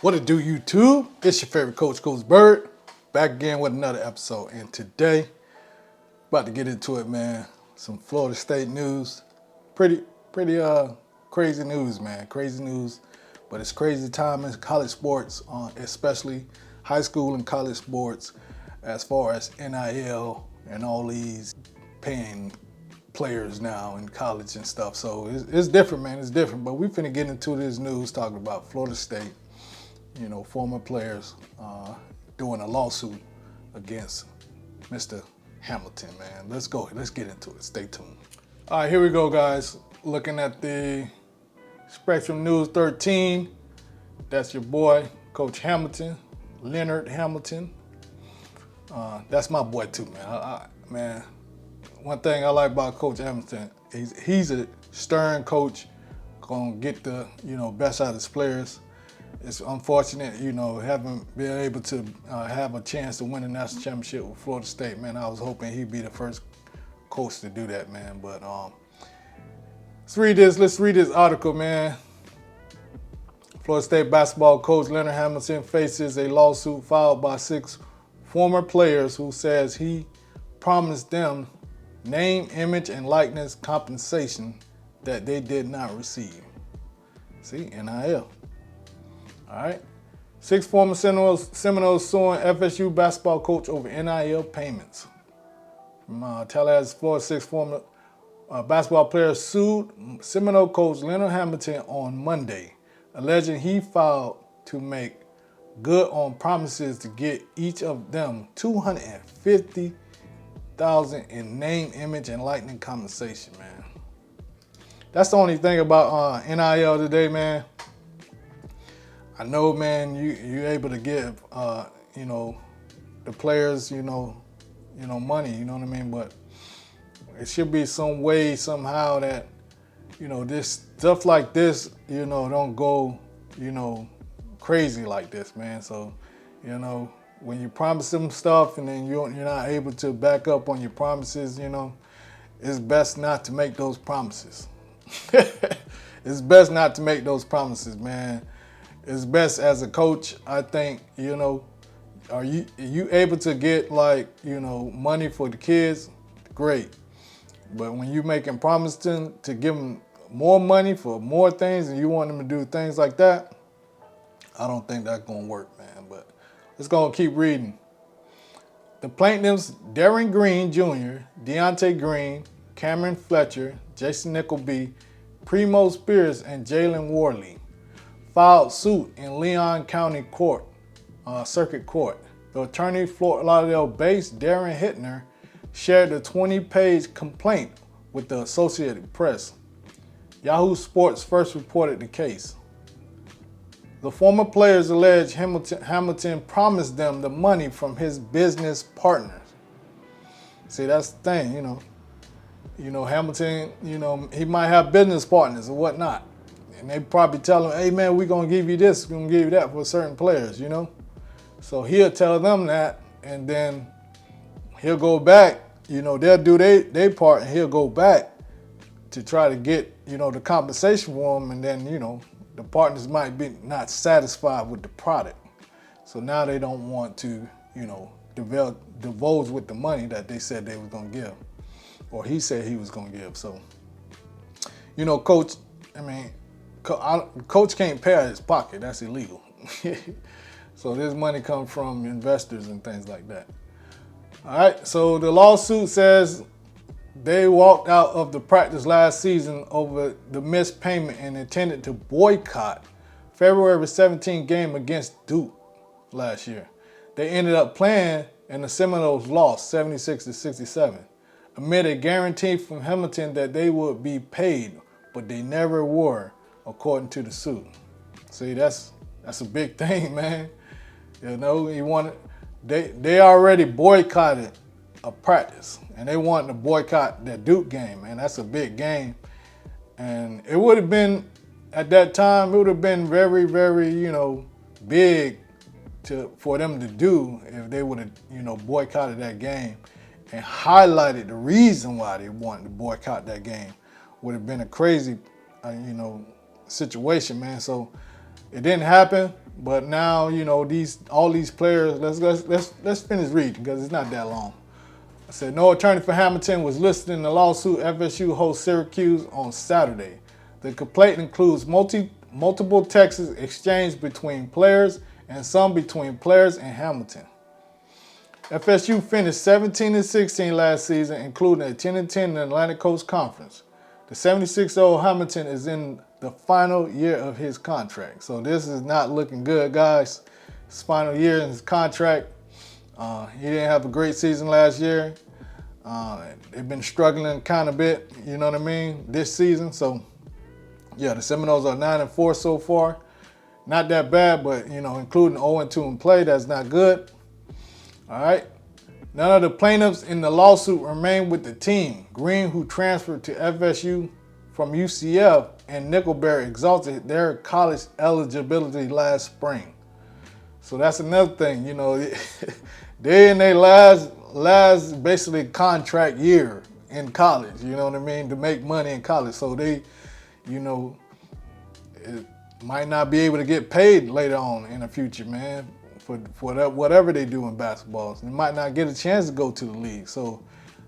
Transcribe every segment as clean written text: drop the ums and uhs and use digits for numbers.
What it do, YouTube? It's your favorite coach, Coach Bird, back again with another episode. And today, about to get into it, man. Some Florida State news. Pretty crazy news, man. Crazy news, but it's crazy time in college sports, especially high school and college sports, as far as NIL and all these paying players now in college and stuff. So it's different, man. It's different. But we finna get into this news talking about Florida State. You know, former players doing a lawsuit against Mr. Hamilton, man. Let's go. Let's get into it. Stay tuned. All right, here we go, guys. Looking at the Spectrum News 13. That's your boy, Coach Hamilton, Leonard Hamilton. That's my boy too, man. Man, one thing I like about Coach Hamilton, he's a stern coach, gonna get the best out of his players. It's unfortunate, haven't been able to have a chance to win a national championship with Florida State, man. I was hoping he'd be the first coach to do that, man. But let's read this article, man. Florida State basketball coach Leonard Hamilton faces a lawsuit filed by 6 former players who says he promised them name, image, and likeness compensation that they did not receive. See, NIL. All right. 6 former Seminoles suing FSU basketball coach over NIL payments. From Tallahassee, Florida, 6 former basketball players sued Seminole coach Leonard Hamilton on Monday, alleging he failed to make good on promises to get each of them $250,000 in name, image, and likeness compensation, man. That's the only thing about NIL today, man. I know, man, you're able to give, the players, money, you know what I mean? But it should be some way, somehow that, this stuff like this, don't go, crazy like this, man. So, when you promise them stuff and then you're not able to back up on your promises, it's best not to make those promises. It's best not to make those promises, man. It's best as a coach, I think, are you able to get money for the kids? Great. But when you're making promises to give them more money for more things and you want them to do things like that, I don't think that's going to work, man. But let's go and keep reading. The plaintiffs, Darren Green Jr., Deontay Green, Cameron Fletcher, Jason Nickleby, Primo Spears, and Jalen Worley, filed suit in Leon County Court, Circuit Court. The attorney, Fort Lauderdale-based Darren Hittner, shared the 20-page complaint with the Associated Press. Yahoo Sports first reported the case. The former players allege Hamilton promised them the money from his business partners. See, that's the thing, Hamilton, he might have business partners or whatnot. And they probably tell him, hey, man, we're going to give you this, we're going to give you that for certain players, So he'll tell them that, and then he'll go back, they'll do their part, and he'll go back to try to get, the compensation for them, and then, the partners might be not satisfied with the product. So now they don't want to, divulge with the money that they said they was going to give, or he said he was going to give. So, Coach, Coach can't pay out of his pocket. That's illegal. So this money comes from investors and things like that. All right, so the lawsuit says they walked out of the practice last season over the missed payment and intended to boycott February 17 game against Duke last year. They ended up playing and the Seminoles lost 76-67 amid a guarantee from Hamilton that they would be paid, but they never were, according to the suit. See, that's a big thing, man. They already boycotted a practice, and they wanted to boycott that Duke game, man. That's a big game. And it would have been, at that time, it would have been very, very, big for them to do if they would have, boycotted that game and highlighted the reason why they wanted to boycott that game. Would have been a crazy, situation, man. So it didn't happen. But now, you know, all these players. Let's finish reading because it's not that long. I said no attorney for Hamilton was listed in the lawsuit. FSU hosts Syracuse on Saturday. The complaint includes multiple texts exchanged between players and some between players and Hamilton. FSU finished 17-16 last season, including a 10-10 in the Atlantic Coast Conference. The 76-year-old Hamilton is in the final year of his contract. So this is not looking good, guys. His final year in his contract. He didn't have a great season last year. They've been struggling kind of a bit, you know what I mean, this season. So, yeah, the Seminoles are 9-4 so far. Not that bad, but, you know, including 0-2 in play, that's not good. All right. None of the plaintiffs in the lawsuit remain with the team. Green, who transferred to FSU from UCF, and Nickelberry exhausted their college eligibility last spring. So that's another thing, you know, they're in their last basically contract year in college, you know what I mean, to make money in college. So they, you know, might not be able to get paid later on in the future, man, for whatever they do in basketball. They might not get a chance to go to the league. So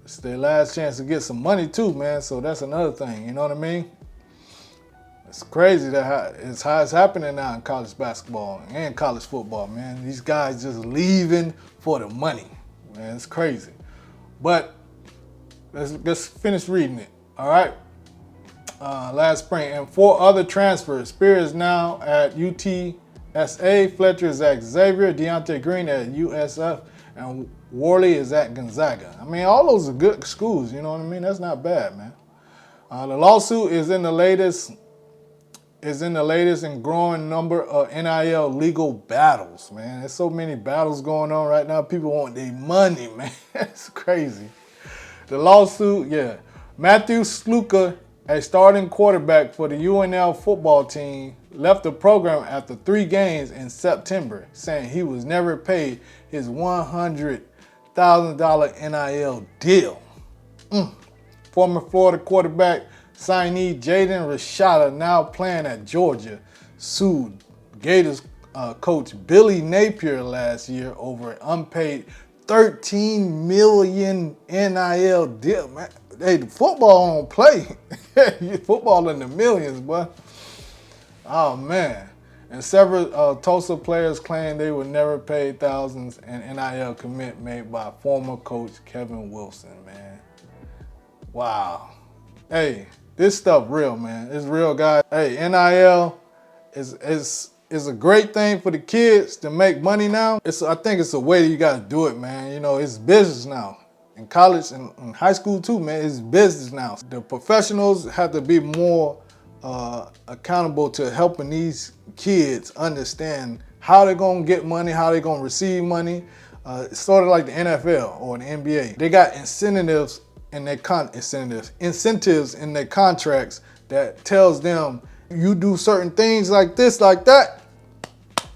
it's their last chance to get some money too, man. So that's another thing, you know what I mean? It's crazy that it's how it's happening now in college basketball and college football, man. These guys just leaving for the money, man. It's crazy. But let's finish reading it, all right? Last spring, and 4 other transfers. Spears is now at UTSA, Fletcher is at Xavier, Deontay Green at USF, and Worley is at Gonzaga. I mean, all those are good schools, you know what I mean? That's not bad, man. The lawsuit is in the latest and growing number of NIL legal battles, man. There's so many battles going on right now. People want their money, man. It's crazy. The lawsuit, yeah. Matthew Sluka, a starting quarterback for the UNL football team, left the program after 3 games in September, saying he was never paid his $100,000 NIL deal. Former Florida quarterback signee Jaden Rashada, now playing at Georgia, sued Gators coach Billy Napier last year over an unpaid $13 million NIL deal. Man, hey, the football don't play. Football in the millions, boy. Oh, man. And several Tulsa players claim they were never paid thousands in NIL commit made by former coach Kevin Wilson, man. Wow. Hey, this stuff real, man. It's real, guys. Hey, NIL is a great thing for the kids to make money now. I think it's a way that you got to do it, man. You know, it's business now. In college and in high school too, man, it's business now. The professionals have to be more accountable to helping these kids understand how they're going to get money, how they're going to receive money. It's sort of like the NFL or the NBA. They got incentives in their contracts that tells them you do certain things like this, like that,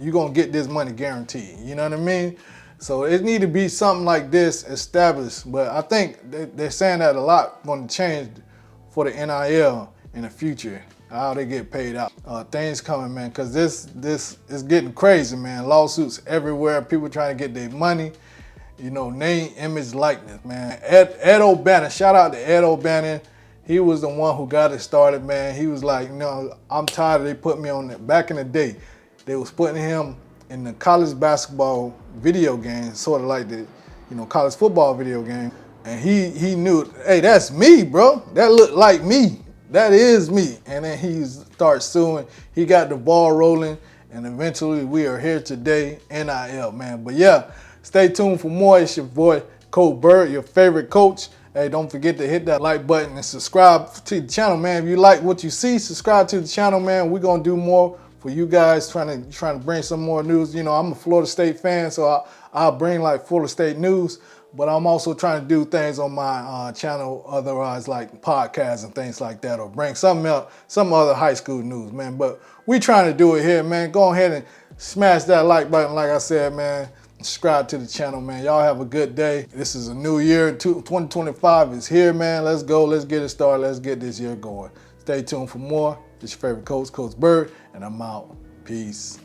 you're going to get this money guaranteed. You know what I mean? So it need to be something like this established. But I think they're saying that a lot going to change for the NIL in the future, how they get paid out. Things coming, man, because this is getting crazy, man. Lawsuits everywhere, people trying to get their money. You know, name, image, likeness, man. Ed O'Bannon, shout out to Ed O'Bannon. He was the one who got it started, man. He was like, you know, I'm tired of they put me on that. Back in the day, they was putting him in the college basketball video game, sort of like the, you know, college football video game. And he knew, hey, that's me, bro. That looked like me. That is me. And then he started suing. He got the ball rolling, and eventually we are here today, NIL, man. But yeah, stay tuned for more. It's your boy, Coach Bird, your favorite coach. Hey, don't forget to hit that like button and subscribe to the channel, man. If you like what you see, subscribe to the channel, man. We're going to do more for you guys, trying to bring some more news. You know, I'm a Florida State fan, so I'll bring like Florida State news, but I'm also trying to do things on my channel, otherwise like podcasts and things like that, or bring something else, some other high school news, man. But we trying to do it here, man. Go ahead and smash that like button, like I said, man. Subscribe to the channel, man. Y'all have a good day. This is a new year. 2025 is here, man. Let's go. Let's get it started. Let's get this year going. Stay tuned for more. It's your favorite coach, Coach Bird, and I'm out. Peace.